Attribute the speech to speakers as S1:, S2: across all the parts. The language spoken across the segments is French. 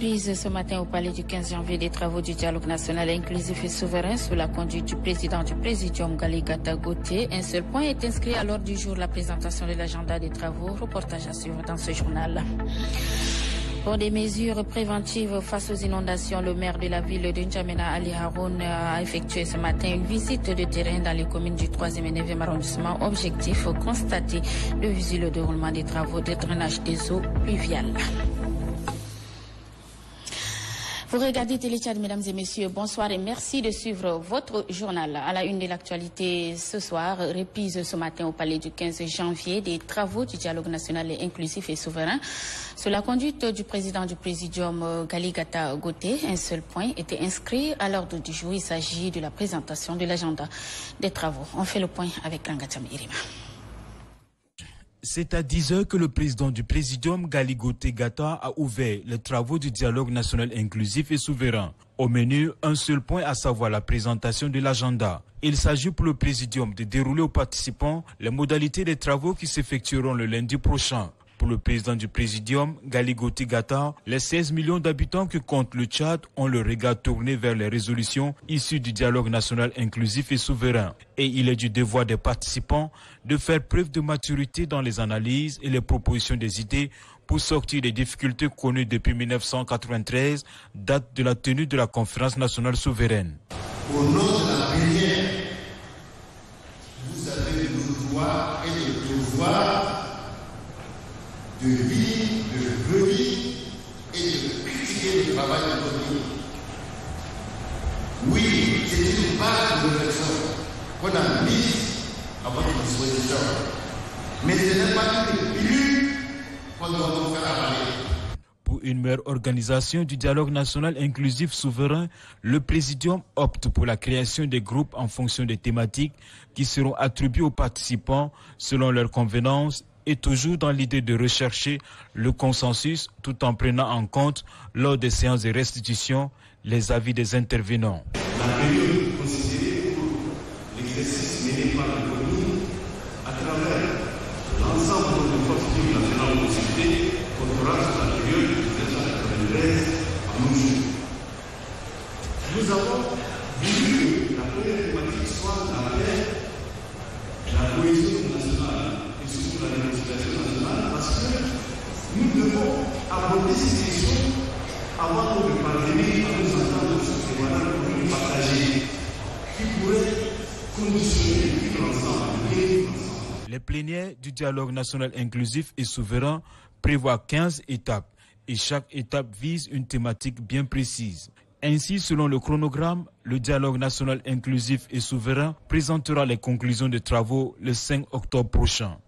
S1: Reprise ce matin au palais du 15 janvier des travaux du dialogue national inclusif et souverain sous la conduite du président du Présidium Galigata Gauthier. Un seul point est inscrit à l'ordre du jour, la présentation de l'agenda des travaux. Reportage à suivre dans ce journal. Pour des mesures préventives face aux inondations, le maire de la ville de N'Djamena, Ali Haroun, a effectué ce matin une visite de terrain dans les communes du 3e et 9e arrondissement. Objectif, constater le visuel déroulement des travaux de drainage des eaux pluviales. Vous regardez Télé Tchad, mesdames et messieurs, bonsoir et merci de suivre votre journal. À la une de l'actualité ce soir, reprise ce matin au palais du 15 janvier des travaux du dialogue national inclusif et souverain. Sous la conduite du président du Présidium Galigata Gauthier, un seul point était inscrit à l'ordre du jour. Il s'agit de la présentation de l'agenda des travaux. On fait le point avec Langatam Irima.
S2: C'est à 10 h que le président du Présidium, Galigota Gata, a ouvert les travaux du dialogue national inclusif et souverain. Au menu, un seul point, à savoir la présentation de l'agenda. Il s'agit pour le Présidium de dérouler aux participants les modalités des travaux qui s'effectueront le lundi prochain. Pour le président du Présidium, Galigota Gata, les 16 millions d'habitants que compte le Tchad ont le regard tourné vers les résolutions issues du dialogue national inclusif et souverain. Et il est du devoir des participants de faire preuve de maturité dans les analyses et les propositions des idées pour sortir des difficultés connues depuis 1993, date de la tenue de la conférence nationale souveraine.
S3: Au nom de la prière, vous avez le droit et le devoir de vivre, de venir et de critiquer le travail de notre pays. Oui, c'est une base de réflexion qu'on a mise à votre disposition. Mais ce n'est pas une pilule qu'on doit nous faire avaler.
S2: Pour une meilleure organisation du dialogue national inclusif souverain, le Présidium opte pour la création des groupes en fonction des thématiques qui seront attribuées aux participants selon leurs convenances et toujours dans l'idée de rechercher le consensus tout en prenant en compte, lors des séances de restitution, les avis des intervenants.
S4: La période considérée pour l'exercice mené par la commune à travers l'ensemble des forces vives nationales consultées portera sur la période de 1993 à nos jours. Nous avons voulu que la première thématique soit la paix, la cohésion nationale et surtout la réconciliation nationale, parce que nous devons aborder ces questions avant de parvenir à nous entendre sur des valeurs communes partagées qui pourraient conditionner le vivre ensemble.
S2: Les plénières du dialogue national inclusif et souverain prévoient 15 étapes et chaque étape vise une thématique bien précise. Ainsi, selon le chronogramme, le dialogue national inclusif et souverain présentera les conclusions des travaux le 5 octobre prochain.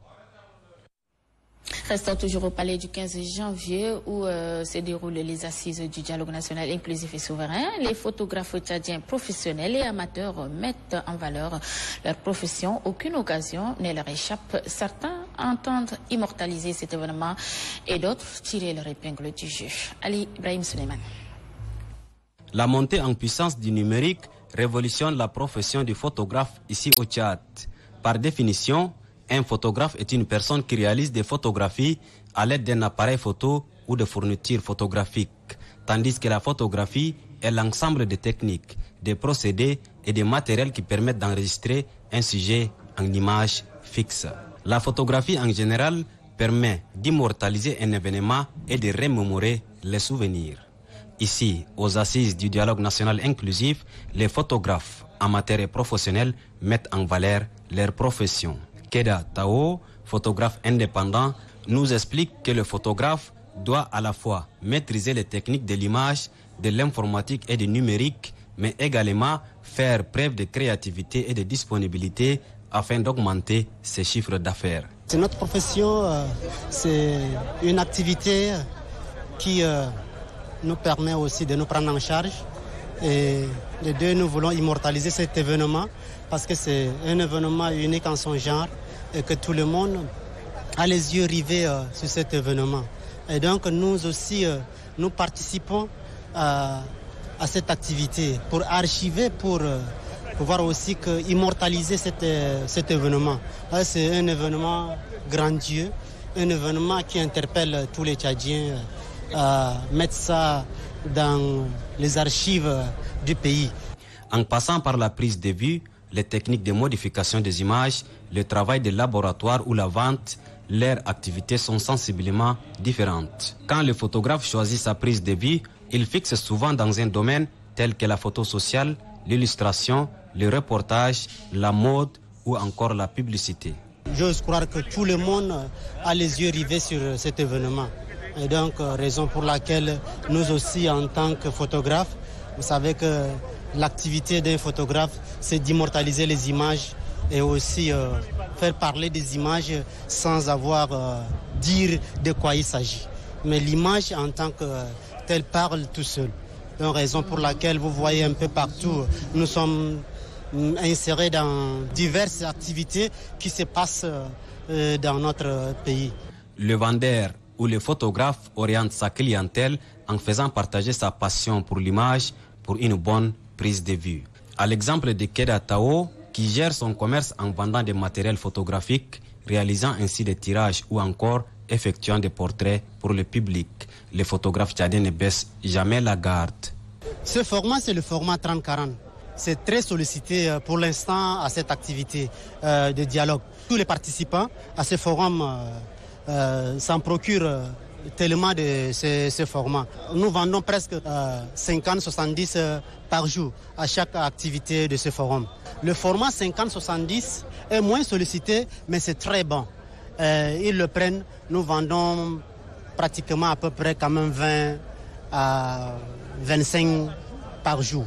S1: Restons toujours au palais du 15 janvier où se déroulent les assises du dialogue national inclusif et souverain. Les photographes tchadiens professionnels et amateurs mettent en valeur leur profession. Aucune occasion ne leur échappe. Certains entendent immortaliser cet événement et d'autres tirer leur épingle du jeu. Ali Ibrahim Suleiman.
S5: La montée en puissance du numérique révolutionne la profession du photographe ici au Tchad. Par définition, un photographe est une personne qui réalise des photographies à l'aide d'un appareil photo ou de fournitures photographiques, tandis que la photographie est l'ensemble des techniques, des procédés et des matériels qui permettent d'enregistrer un sujet en image fixe. La photographie en général permet d'immortaliser un événement et de remémorer les souvenirs. Ici, aux assises du dialogue national inclusif, les photographes, amateurs et professionnels mettent en valeur leur profession. Keda Tao, photographe indépendant, nous explique que le photographe doit à la fois maîtriser les techniques de l'image, de l'informatique et du numérique, mais également faire preuve de créativité et de disponibilité afin d'augmenter ses chiffres d'affaires.
S6: Notre profession, c'est une activité qui nous permet aussi de nous prendre en charge. Et les deux, nous voulons immortaliser cet événement parce que c'est un événement unique en son genre et que tout le monde a les yeux rivés sur cet événement. Et donc nous aussi, nous participons à cette activité pour archiver, pour pouvoir aussi immortaliser cet événement. C'est un événement grandiose, un événement qui interpelle tous les Tchadiens à mettre ça dans les archives du pays.
S5: En passant par la prise de vue, les techniques de modification des images, le travail de laboratoire ou la vente, leurs activités sont sensiblement différentes. Quand le photographe choisit sa prise de vue, il fixe souvent dans un domaine tel que la photo sociale, l'illustration, le reportage, la mode ou encore la publicité.
S6: J'ose croire que tout le monde a les yeux rivés sur cet événement. Et donc, raison pour laquelle nous aussi, en tant que photographes, vous savez que l'activité d'un photographe, c'est d'immortaliser les images et aussi faire parler des images sans avoir dire de quoi il s'agit. Mais l'image en tant que telle parle tout seul. Donc, raison pour laquelle vous voyez un peu partout, nous sommes insérés dans diverses activités qui se passent dans notre pays.
S5: Le vendeur ou le photographe oriente sa clientèle en faisant partager sa passion pour l'image pour une bonne prise de vue. À l'exemple de Keda Tao, qui gère son commerce en vendant des matériels photographiques, réalisant ainsi des tirages ou encore effectuant des portraits pour le public. Le photographe tchadien ne baisse jamais la garde.
S6: Ce format, c'est le format 30-40. C'est très sollicité pour l'instant à cette activité de dialogue. Tous les participants à ce forum s'en procurent tellement de ce format. Nous vendons presque 50-70 par jour à chaque activité de ce forum. Le format 50-70 est moins sollicité, mais c'est très bon. Ils le prennent, nous vendons pratiquement à peu près quand même 20 à 25 par jour.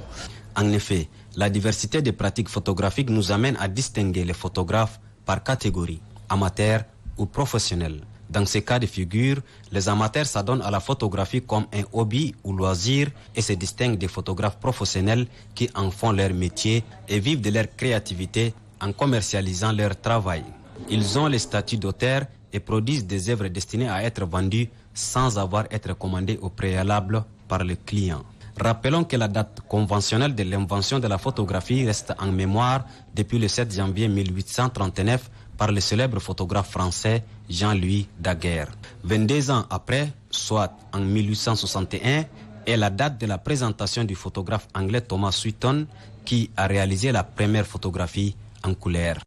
S5: En effet, la diversité des pratiques photographiques nous amène à distinguer les photographes par catégorie, amateurs ou professionnels. Dans ces cas de figure, les amateurs s'adonnent à la photographie comme un hobby ou loisir et se distinguent des photographes professionnels qui en font leur métier et vivent de leur créativité en commercialisant leur travail. Ils ont le statut d'auteur et produisent des œuvres destinées à être vendues sans avoir à être commandées au préalable par le client. Rappelons que la date conventionnelle de l'invention de la photographie reste en mémoire depuis le 7 janvier 1839 par le célèbre photographe français Jean-Louis Daguerre. 22 ans après, soit en 1861, est la date de la présentation du photographe anglais Thomas Swinton qui a réalisé la première photographie en couleur.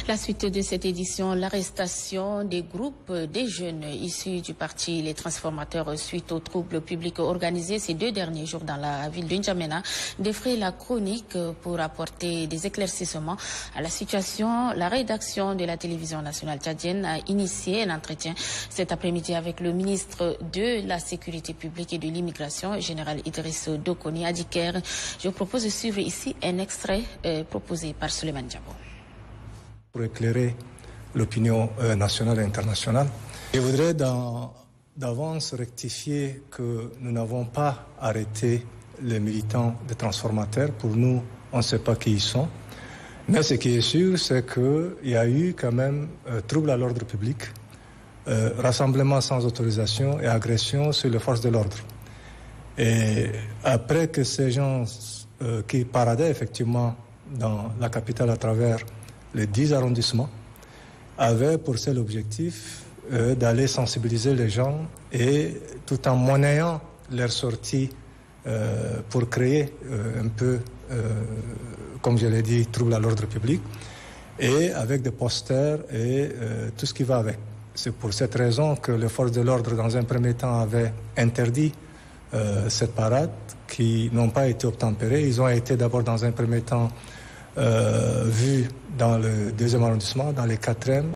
S1: La suite de cette édition, l'arrestation des groupes des jeunes issus du parti Les Transformateurs suite aux troubles publics organisés ces 2 derniers jours dans la ville de N'Djamena défraie la chronique pour apporter des éclaircissements à la situation. La rédaction de la télévision nationale tchadienne a initié un entretien cet après-midi avec le ministre de la Sécurité publique et de l'immigration, général Idriss Dokoni Adiker. Je vous propose de suivre ici un extrait proposé par Suleiman Diabo.
S7: Pour éclairer l'opinion nationale et internationale. Je voudrais d'avance rectifier que nous n'avons pas arrêté les militants des transformateurs. Pour nous, on ne sait pas qui ils sont. Mais ce qui est sûr, c'est qu'il y a eu quand même trouble à l'ordre public, rassemblement sans autorisation et agression sur les forces de l'ordre. Et après que ces gens qui paradaient effectivement dans la capitale à travers les 10 arrondissements, avaient pour seul objectif d'aller sensibiliser les gens et tout en monnayant leur sortie pour créer un peu, comme je l'ai dit, trouble à l'ordre public et avec des posters et tout ce qui va avec. C'est pour cette raison que les forces de l'ordre, dans un premier temps, avaient interdit cette parade qui n'ont pas été obtempérées. Ils ont été d'abord, dans un premier temps, vus dans le 2e arrondissement, dans le 4e.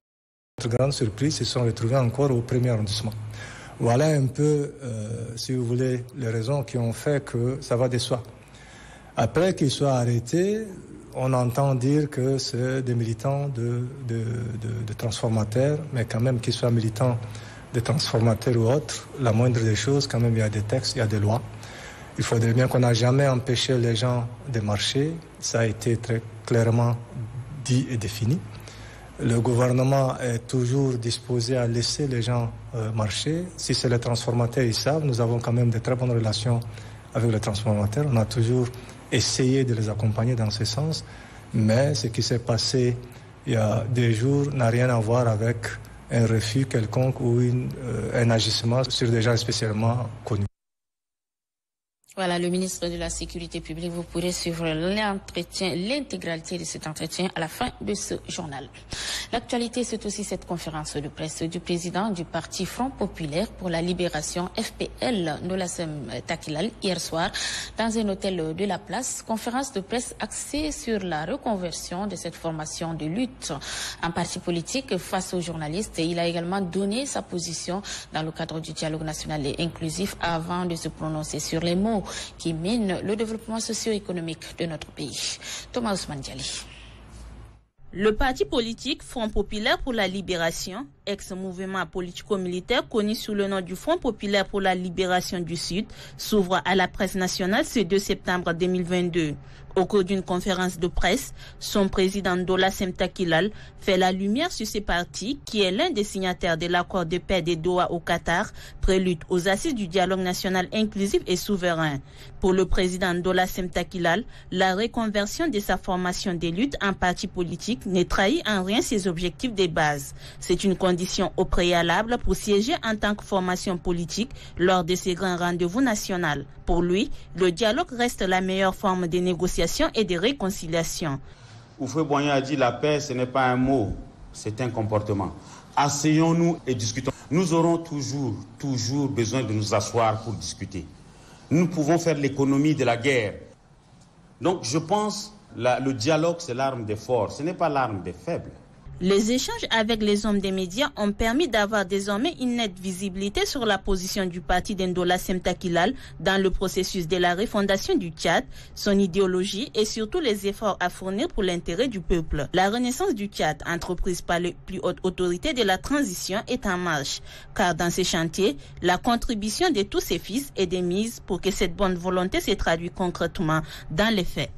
S7: Notre grande surprise, ils se sont retrouvés encore au 1er arrondissement. Voilà un peu, si vous voulez, les raisons qui ont fait que ça va de soi. Après qu'ils soient arrêtés, on entend dire que c'est des militants de transformateurs, mais quand même qu'ils soient militants de transformateurs ou autres, la moindre des choses, quand même, il y a des textes, il y a des lois. Il faudrait bien qu'on n'a jamais empêché les gens de marcher. Ça a été très clairement dit et défini. Le gouvernement est toujours disposé à laisser les gens marcher. Si c'est les transformateurs, ils savent. Nous avons quand même de très bonnes relations avec les transformateurs. On a toujours essayé de les accompagner dans ce sens. Mais ce qui s'est passé il y a des jours n'a rien à voir avec un refus quelconque ou un agissement sur des gens spécialement connus.
S1: Voilà, le ministre de la Sécurité publique, vous pourrez suivre l'intégralité de cet entretien à la fin de ce journal. L'actualité, c'est aussi cette conférence de presse du président du parti Front Populaire pour la Libération, FPL, Nolassem Takilal, hier soir, dans un hôtel de la place. Conférence de presse axée sur la reconversion de cette formation de lutte en parti politique face aux journalistes. Il a également donné sa position dans le cadre du dialogue national et inclusif avant de se prononcer sur les mots qui mine le développement socio-économique de notre pays. Thomas Ousmane Diali.
S8: Le parti politique Front Populaire pour la Libération, ex-mouvement politico-militaire connu sous le nom du Front Populaire pour la Libération du Sud, s'ouvre à la presse nationale ce 2 septembre 2022. Au cours d'une conférence de presse, son président Nolassem Takilal fait la lumière sur ce parti qui est l'un des signataires de l'accord de paix de Doha au Qatar, prélude aux assises du dialogue national inclusif et souverain. Pour le président Nolassem Takilal, la reconversion de sa formation de lutte en parti politique ne trahit en rien ses objectifs de base. C'est une condition au préalable pour siéger en tant que formation politique lors de ces grands rendez-vous nationaux. Pour lui, le dialogue reste la meilleure forme de négociation et de réconciliation.
S9: Oufoué Boigny a dit la paix, ce n'est pas un mot, c'est un comportement. Asseyons-nous et discutons. Nous aurons toujours besoin de nous asseoir pour discuter. Nous pouvons faire l'économie de la guerre. Donc je pense que le dialogue, c'est l'arme des forts, ce n'est pas l'arme des faibles.
S8: Les échanges avec les hommes des médias ont permis d'avoir désormais une nette visibilité sur la position du parti d'Nolassem Takilal dans le processus de la refondation du Tchad, son idéologie et surtout les efforts à fournir pour l'intérêt du peuple. La renaissance du Tchad, entreprise par les plus hautes autorités de la transition, est en marche, car dans ces chantiers, la contribution de tous ses fils est de mise pour que cette bonne volonté se traduise concrètement dans les faits.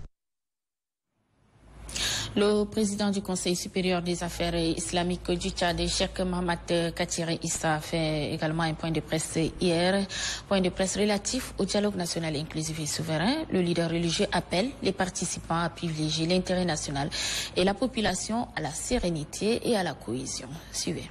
S1: Le président du Conseil supérieur des affaires islamiques du Tchad, Cheikh Mohamed Katire Issa, a fait également un point de presse hier, point de presse relatif au dialogue national inclusif et souverain. Le leader religieux appelle les participants à privilégier l'intérêt national et la population à la sérénité et à la cohésion. Suivez.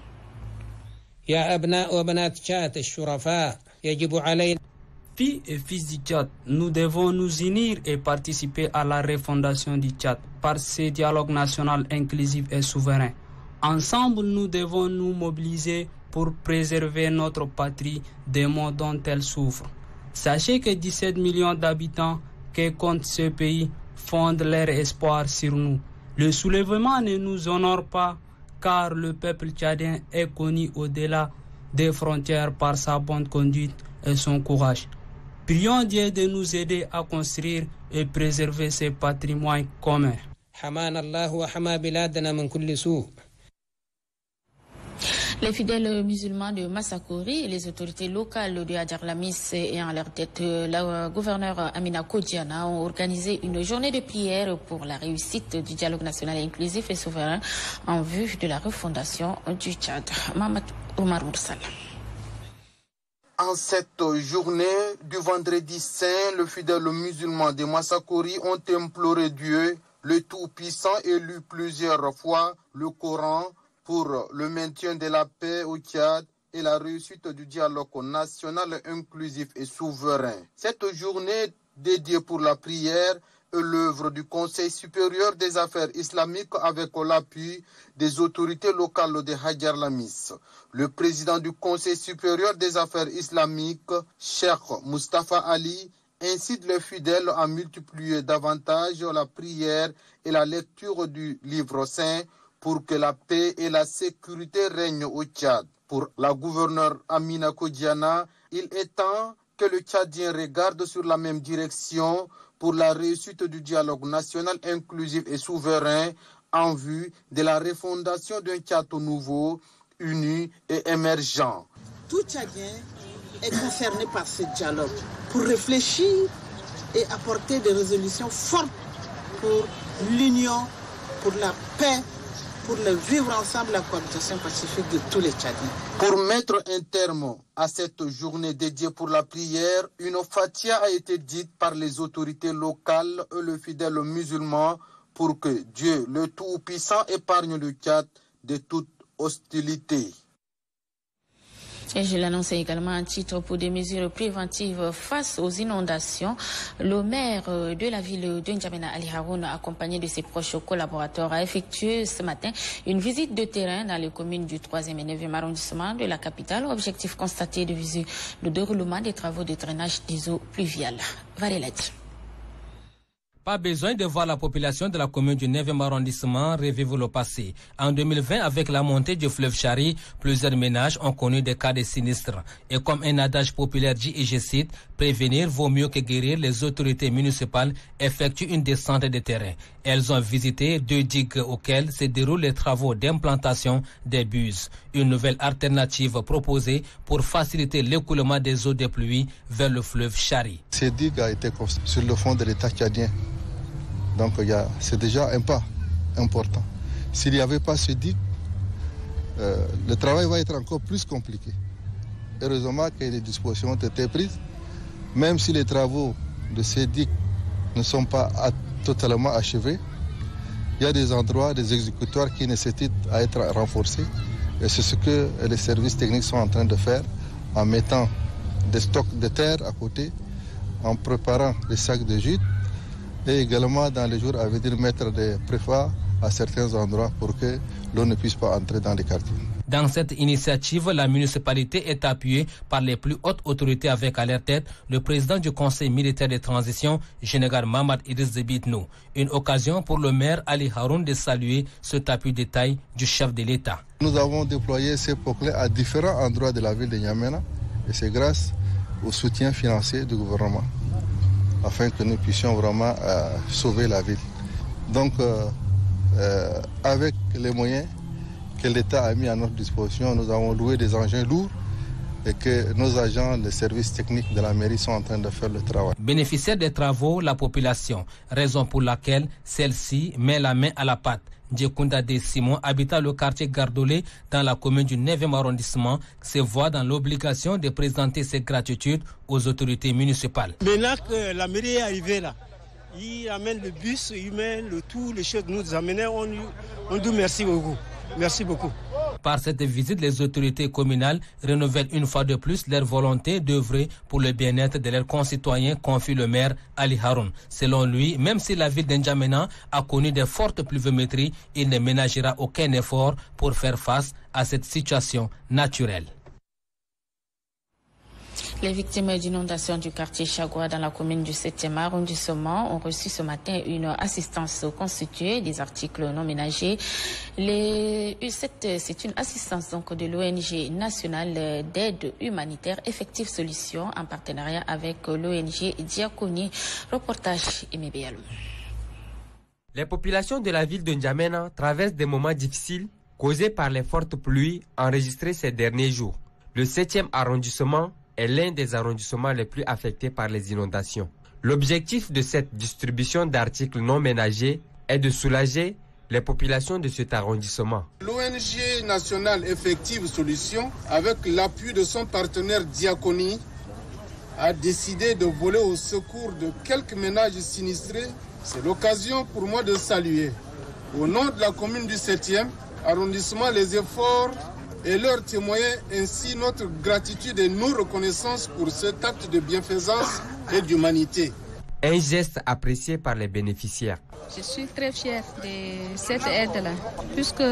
S10: Filles et fils du Tchad, nous devons nous unir et participer à la refondation du Tchad par ce dialogue national inclusif et souverain. Ensemble, nous devons nous mobiliser pour préserver notre patrie des maux dont elle souffre. Sachez que 17 millions d'habitants que compte ce pays fondent leur espoir sur nous. Le soulèvement ne nous honore pas car le peuple tchadien est connu au-delà des frontières par sa bonne conduite et son courage. Prions Dieu de nous aider à construire et préserver ce patrimoine commun.
S1: Les fidèles musulmans de Massakori et les autorités locales de Adjarlamis et en leur tête le gouverneur Amina Kodjiana ont organisé une journée de prière pour la réussite du dialogue national inclusif et souverain en vue de la refondation du Tchad. Mohamed Omar Moursal.
S11: En cette journée du vendredi saint, les fidèles musulmans de Massakori ont imploré Dieu, le Tout-Puissant, et lu plusieurs fois le Coran pour le maintien de la paix au Tchad et la réussite du dialogue national inclusif et souverain. Cette journée dédiée pour la prière est l'œuvre du Conseil supérieur des affaires islamiques avec l'appui des autorités locales de Hadjarlamis. Le président du Conseil supérieur des affaires islamiques, Cheikh Mustafa Ali, incite les fidèles à multiplier davantage la prière et la lecture du livre saint pour que la paix et la sécurité règnent au Tchad. Pour la gouverneure Amina Kodjiana, il est temps que le Tchadien regarde sur la même direction pour la réussite du dialogue national inclusif et souverain en vue de la refondation d'un Tchad nouveau, uni et émergent.
S12: Tout Tchadien est concerné par ce dialogue pour réfléchir et apporter des résolutions fortes pour l'union, pour la paix, pour le vivre ensemble, la cohabitation pacifique de tous les Tchadiens. Pour mettre un terme à cette journée dédiée pour la prière, une fatia a été dite par les autorités locales et le fidèle musulman pour que Dieu, le Tout-Puissant, épargne le Tchad de toute hostilité.
S1: Et je l'annonçais également un titre pour des mesures préventives face aux inondations. Le maire de la ville de N'Djamena, Ali Haroun, accompagné de ses proches collaborateurs, a effectué ce matin une visite de terrain dans les communes du 3e et 9e arrondissement de la capitale. Objectif constaté de viser le déroulement des travaux de drainage des eaux pluviales. Vareladi.
S13: Pas besoin de voir la population de la commune du 9e arrondissement revivre le passé. En 2020, avec la montée du fleuve Chari, plusieurs ménages ont connu des cas de sinistres. Et comme un adage populaire dit, et je cite, prévenir vaut mieux que guérir, les autorités municipales effectuent une descente de terrain. Elles ont visité 2 digues auxquelles se déroulent les travaux d'implantation des buses. Une nouvelle alternative proposée pour faciliter l'écoulement des eaux de pluie vers le fleuve Chari.
S14: Ces digues ont été construites sur le fond de l'État tchadien. Donc c'est déjà un pas important. S'il n'y avait pas ce digue, le travail va être encore plus compliqué. Heureusement que les dispositions ont été prises, même si les travaux de ces digues ne sont pas totalement achevés. Il y a des endroits, des exécutoires qui nécessitent à être renforcés. Et c'est ce que les services techniques sont en train de faire en mettant des stocks de terre à côté, en préparant des sacs de gîte, et également dans les jours à venir mettre des préfats à certains endroits pour que l'eau ne puisse pas entrer dans les quartiers.
S13: Dans cette initiative, la municipalité est appuyée par les plus hautes autorités avec à leur tête le président du Conseil militaire de transition, général Mamad Idriss Déby Itno. Une occasion pour le maire Ali Haroun de saluer cet appui de taille du chef de l'État.
S14: Nous avons déployé ces poclés à différents endroits de la ville de N'Djamena et c'est grâce au soutien financier du gouvernement afin que nous puissions vraiment sauver la ville. Donc, avec les moyens que l'État a mis à notre disposition, nous avons loué des engins lourds et que nos agents, les services techniques de la mairie sont en train de faire le travail.
S13: Bénéficiaire des travaux, la population, raison pour laquelle celle-ci met la main à la pâte. Djekounda De Simon, habitant le quartier Gardolé dans la commune du 9e arrondissement, se voit dans l'obligation de présenter ses gratitudes aux autorités municipales.
S15: Maintenant que la mairie est arrivée là, il amène le bus, il met tout, les choses nous amènent, on dit merci beaucoup. Merci beaucoup.
S13: Par cette visite, les autorités communales renouvellent une fois de plus leur volonté d'œuvrer pour le bien-être de leurs concitoyens, confie le maire Ali Haroun. Selon lui, même si la ville d'N'Djamena a connu de fortes pluviométries, il ne ménagera aucun effort pour faire face à cette situation naturelle.
S1: Les victimes d'inondations du quartier Chagua dans la commune du 7e arrondissement ont reçu ce matin une assistance constituée des articles non ménagers. C'est une assistance donc de l'ONG nationale d'aide humanitaire Effective Solutions en partenariat avec l'ONG Diaconie. Reportage Aimé Béalou.
S16: Les populations de la ville de N'Djamena traversent des moments difficiles causés par les fortes pluies enregistrées ces derniers jours. Le 7e arrondissement est l'un des arrondissements les plus affectés par les inondations. L'objectif de cette distribution d'articles non ménagers est de soulager les populations de cet arrondissement.
S11: L'ONG nationale Effective Solutions, avec l'appui de son partenaire Diaconie, a décidé de voler au secours de quelques ménages sinistrés. C'est l'occasion pour moi de saluer, au nom de la commune du 7e arrondissement, les efforts et leur témoigner ainsi notre gratitude et nos reconnaissances pour cet acte de bienfaisance et d'humanité.
S16: Un geste apprécié par les bénéficiaires.
S17: Je suis très fière de cette aide-là, puisque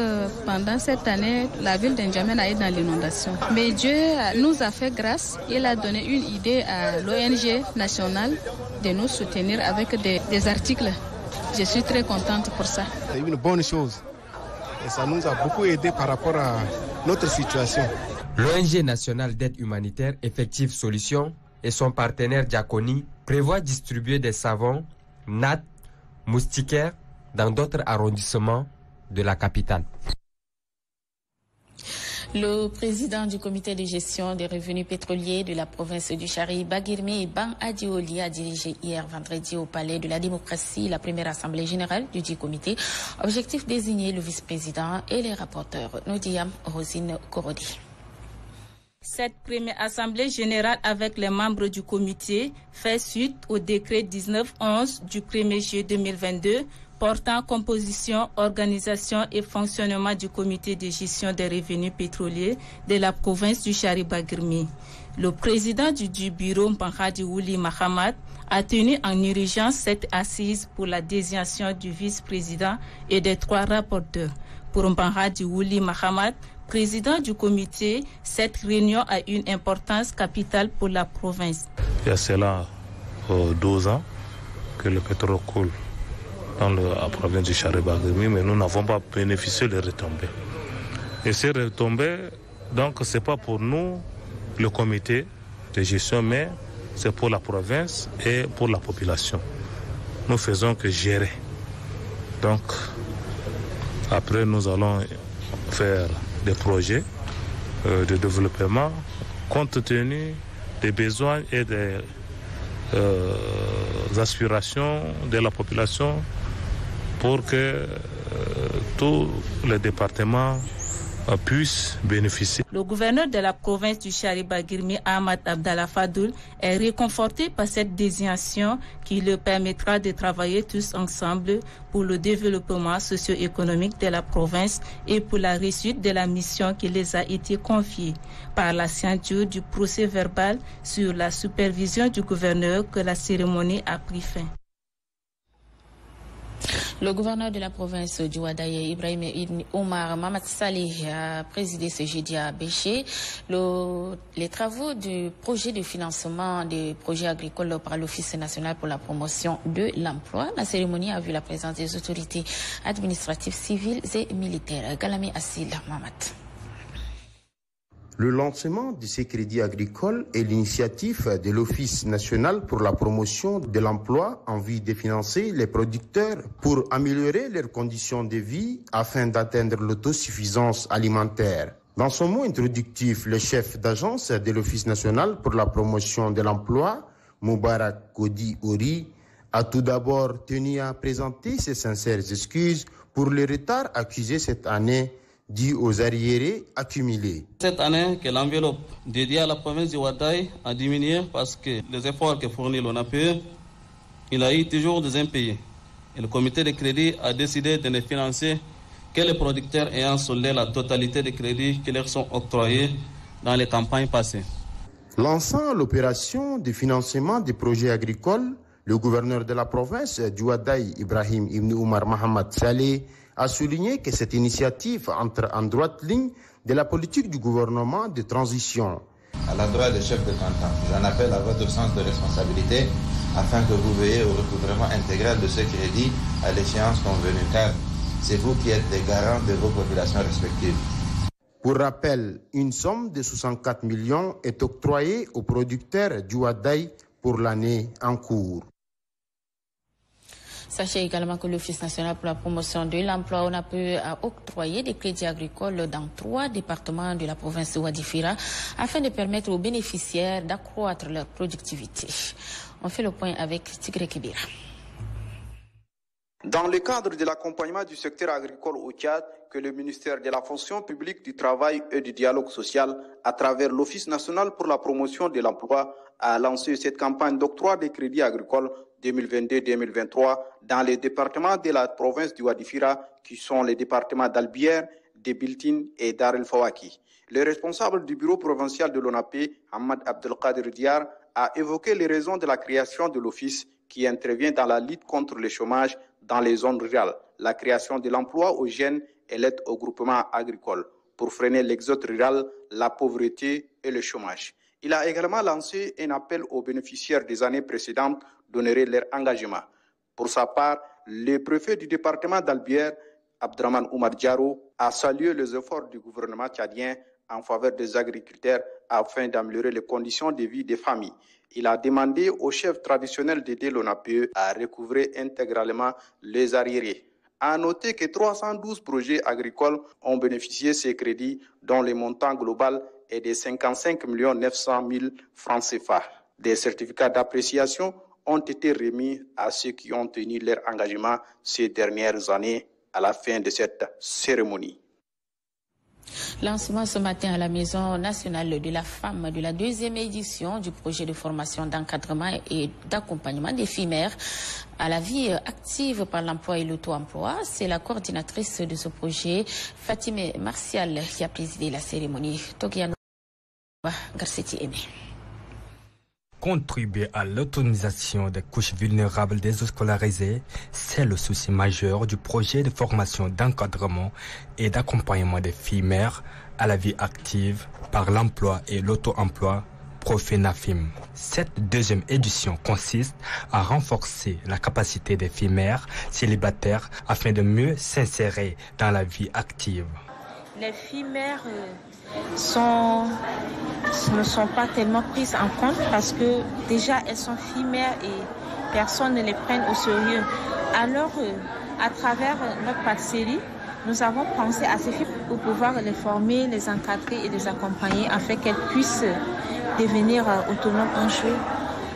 S17: pendant cette année, la ville d'N'Djamena est dans l'inondation. Mais Dieu nous a fait grâce, il a donné une idée à l'ONG nationale de nous soutenir avec des articles. Je suis très contente pour ça.
S15: C'est une bonne chose et ça nous a beaucoup aidé par rapport à notre situation.
S16: L'ONG nationale d'aide humanitaire Effective Solutions et son partenaire Diaconie prévoient distribuer des savons, nattes, moustiquaires dans d'autres arrondissements de la capitale.
S1: Le président du comité de gestion des revenus pétroliers de la province du Chari, Bagirmi Ban Adioli, a dirigé hier vendredi au Palais de la démocratie la première assemblée générale du dit comité. Objectif désigner le vice-président et les rapporteurs. Nodiam Rosine Korodi.
S8: Cette première assemblée générale avec les membres du comité fait suite au décret 1911 du 1er juillet 2022 portant composition, organisation et fonctionnement du comité de gestion des revenus pétroliers de la province du Chari-Bagirmi. Le président du bureau, Mpanghadi Wouli Mahamat, a tenu en urgence cette assise pour la désignation du vice-président et des 3 rapporteurs. Pour Mpanghadi Wouli Mahamat, président du comité, cette réunion a une importance capitale pour la province.
S18: Il y a cela 12 ans que le pétrole coule dans la province du Chari-Bagirmi, mais nous n'avons pas bénéficié des retombées. Et ces retombées, donc, ce n'est pas pour nous, le comité de gestion, mais c'est pour la province et pour la population. Nous faisons que gérer. Donc, après, nous allons faire des projets de développement compte tenu des besoins et des aspirations de la population pour que tous les départements puissent bénéficier.
S8: Le gouverneur de la province du Chari-Bagirmi, Ahmad Abdallah Fadoul, est réconforté par cette désignation qui lui permettra de travailler tous ensemble pour le développement socio-économique de la province et pour la réussite de la mission qui les a été confiée. Par la signature du procès verbal sur la supervision du gouverneur que la cérémonie a pris fin.
S1: Le gouverneur de la province du Wadaye, Ibrahim Ibn Omar Mamad Saleh, a présidé ce jeudi à Béché les travaux du projet de financement des projets agricoles par l'Office national pour la promotion de l'emploi. La cérémonie a vu la présence des autorités administratives, civiles et militaires. Galami Assil Mamad.
S11: Le lancement de ces crédits agricoles est l'initiative de l'Office national pour la promotion de l'emploi en vue de financer les producteurs pour améliorer leurs conditions de vie afin d'atteindre l'autosuffisance alimentaire. Dans son mot introductif, le chef d'agence de l'Office national pour la promotion de l'emploi, Moubarak Kodi Ori, a tout d'abord tenu à présenter ses sincères excuses pour le retard accusé cette année dû aux arriérés accumulés.
S19: Cette année, que l'enveloppe dédiée à la province du Wadaye a diminué parce que les efforts que fournit l'ONAPE, il a eu toujours des impayés. Et le comité de crédit a décidé de ne financer que les producteurs ayant soldé la totalité des crédits qui leur sont octroyés dans les campagnes passées.
S11: Lançant l'opération de financement des projets agricoles, le gouverneur de la province du Wadaye, Ibrahim Ibn Omar Mahamad Saleh, a souligné que cette initiative entre en droite ligne de la politique du gouvernement de transition.
S20: À l'endroit des chefs de canton, j'en appelle à votre sens de responsabilité afin que vous veillez au recouvrement intégral de ce crédit à l'échéance convenue, car c'est vous qui êtes les garants de vos populations respectives.
S11: Pour rappel, une somme de 64 millions est octroyée aux producteurs du Wadaye pour l'année en cours.
S1: Sachez également que l'Office national pour la promotion de l'emploi a pu octroyer des crédits agricoles dans 3 départements de la province de Wadifira afin de permettre aux bénéficiaires d'accroître leur productivité. On fait le point avec Tigre Kibira.
S21: Dans le cadre de l'accompagnement du secteur agricole au Tchad, que le ministère de la fonction publique, du travail et du dialogue social, à travers l'Office national pour la promotion de l'emploi, a lancé cette campagne d'octroi des crédits agricoles 2022-2023 dans les départements de la province du Wadifira, qui sont les départements d'Albière, de Biltine et Dar el Fawaki. Le responsable du bureau provincial de l'ONAPE, Ahmad Abdelkader Diar, a évoqué les raisons de la création de l'office qui intervient dans la lutte contre le chômage dans les zones rurales, la création de l'emploi aux jeunes et l'aide au groupement agricole pour freiner l'exode rural, la pauvreté et le chômage. Il a également lancé un appel aux bénéficiaires des années précédentes d'honorer leur engagement. Pour sa part, le préfet du département d'Albière, Abdraman Oumar Diaro, a salué les efforts du gouvernement tchadien en faveur des agriculteurs afin d'améliorer les conditions de vie des familles. Il a demandé aux chefs traditionnels d'aider l'ONAPE à recouvrer intégralement les arriérés. À noter que 312 projets agricoles ont bénéficié de ces crédits, dont le montant global est de 55 900 000 francs CFA. Des certificats d'appréciation ont été remis à ceux qui ont tenu leur engagement ces dernières années à la fin de cette cérémonie.
S1: Lancement ce matin à la Maison nationale de la femme de la 2e édition du projet de formation d'encadrement et d'accompagnement des filles mères à la vie active par l'emploi et l'auto-emploi. C'est la coordinatrice de ce projet, Fatime Martial, qui a présidé la cérémonie. Togiano Garcetti Aimé.
S3: Contribuer à l'autonomisation des couches vulnérables des scolarisés, c'est le souci majeur du projet de formation d'encadrement et d'accompagnement des filles mères à la vie active par l'emploi et l'auto-emploi Profenafim. Cette 2e édition consiste à renforcer la capacité des filles mères célibataires afin de mieux s'insérer dans la vie active.
S8: Les filles mères ne sont pas tellement prises en compte parce que déjà elles sont filles mères et personne ne les prenne au sérieux. Alors, à travers notre partie, nous avons pensé à ces filles pour pouvoir les former, les encadrer et les accompagner afin qu'elles puissent devenir autonomes un jour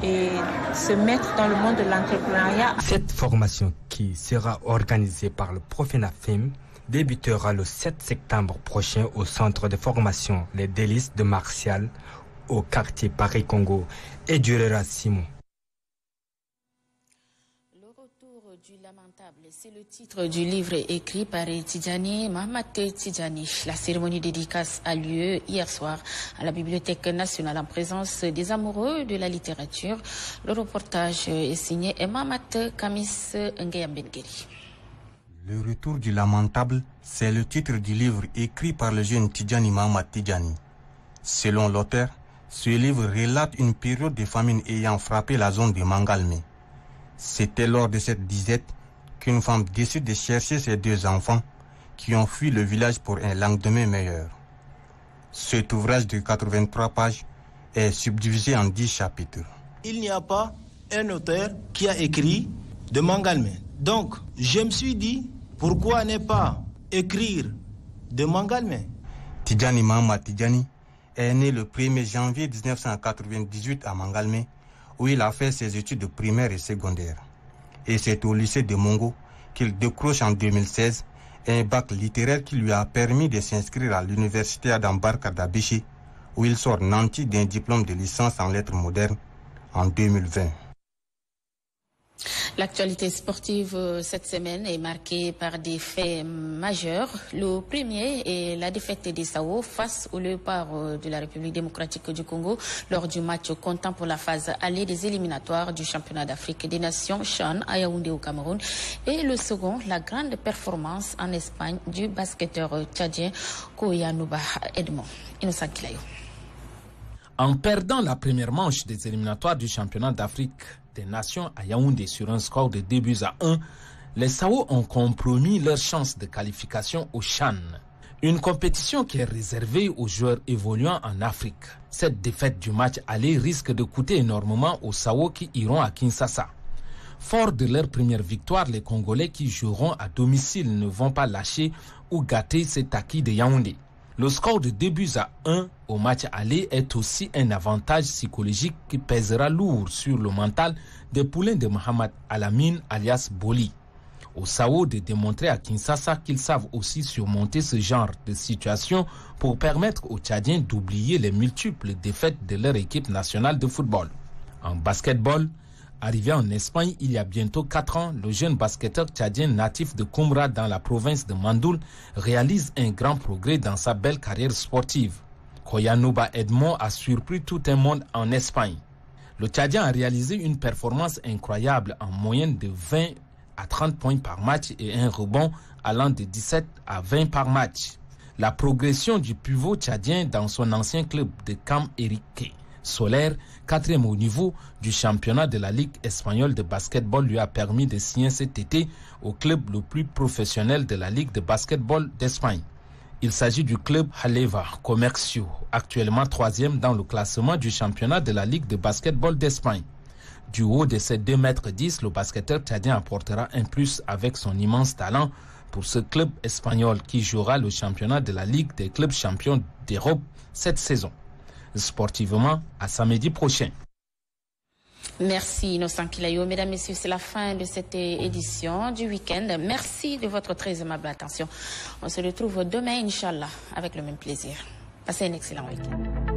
S8: et se mettre dans le monde de l'entrepreneuriat.
S3: Cette formation qui sera organisée par le Profenafim débutera le 7 septembre prochain au centre de formation Les Délices de Martial au quartier Paris-Congo et durera 6 mois.
S1: Le retour du lamentable, c'est le titre du livre écrit par Tidjani Mahamat Tidjani. La cérémonie dédicace a lieu hier soir à la Bibliothèque nationale en présence des amoureux de la littérature. Le reportage est signé Mahamat Kamis Ngeyambengeri.
S22: Le retour du lamentable, c'est le titre du livre écrit par le jeune Tidjani Mahamat Tidjani. Selon l'auteur, ce livre relate une période de famine ayant frappé la zone de Mangalmé. C'était lors de cette disette qu'une femme décide de chercher ses 2 enfants qui ont fui le village pour un lendemain meilleur. Cet ouvrage de 83 pages est subdivisé en 10 chapitres.
S23: Il n'y a pas un auteur qui a écrit de Mangalmé. Donc, je me suis dit, pourquoi ne pas écrire de Mangalmé?
S22: Tidjani Mahamat Tidjani est né le 1er janvier 1998 à Mangalmé, où il a fait ses études primaires et secondaires. Et c'est au lycée de Mongo qu'il décroche en 2016 un bac littéraire qui lui a permis de s'inscrire à l'université Adam Barka d'Abéché, où il sort nanti d'un diplôme de licence en lettres modernes en 2020.
S1: L'actualité sportive cette semaine est marquée par des faits majeurs. Le premier est la défaite des Sao face au Léopard de la République démocratique du Congo lors du match comptant pour la phase allée des éliminatoires du championnat d'Afrique des Nations CHAN à Yaoundé au Cameroun. Et le second, la grande performance en Espagne du basketteur tchadien Koyanouba Edmond. Innocent Kilayo.
S24: En perdant la première manche des éliminatoires du championnat d'Afrique des Nations à Yaoundé sur un score de 2-1, les Sao ont compromis leur chance de qualification au CHAN, une compétition qui est réservée aux joueurs évoluant en Afrique. Cette défaite du match aller risque de coûter énormément aux Sao qui iront à Kinshasa. Forts de leur première victoire, les Congolais qui joueront à domicile ne vont pas lâcher ou gâter cet acquis de Yaoundé. Le score de 2-1 au match aller est aussi un avantage psychologique qui pèsera lourd sur le mental des poulains de Mohamed Alamine alias Boli. Au Sao de démontrer à Kinshasa qu'ils savent aussi surmonter ce genre de situation pour permettre aux Tchadiens d'oublier les multiples défaites de leur équipe nationale de football. En basketball, arrivé en Espagne il y a bientôt 4 ans, le jeune basketteur tchadien natif de Koumra dans la province de Mandoul réalise un grand progrès dans sa belle carrière sportive. Koyanouba Edmond a surpris tout un monde en Espagne. Le Tchadien a réalisé une performance incroyable en moyenne de 20 à 30 points par match et un rebond allant de 17 à 20 par match. La progression du pivot tchadien dans son ancien club de Cam Erique Solaire, 4e au niveau du championnat de la Ligue espagnole de basketball, lui a permis de signer cet été au club le plus professionnel de la Ligue de basketball d'Espagne. Il s'agit du club Haleva Comercio, actuellement 3e dans le classement du championnat de la Ligue de basketball d'Espagne. Du haut de ses 2,10 m, le basketteur tchadien apportera un plus avec son immense talent pour ce club espagnol qui jouera le championnat de la Ligue des clubs champions d'Europe cette saison. Sportivement, à samedi prochain.
S1: Merci Innocent Kilayo. Mesdames, Messieurs, c'est la fin de cette édition du week-end. Merci de votre très aimable attention. On se retrouve demain, Inch'Allah, avec le même plaisir. Passez un excellent week-end.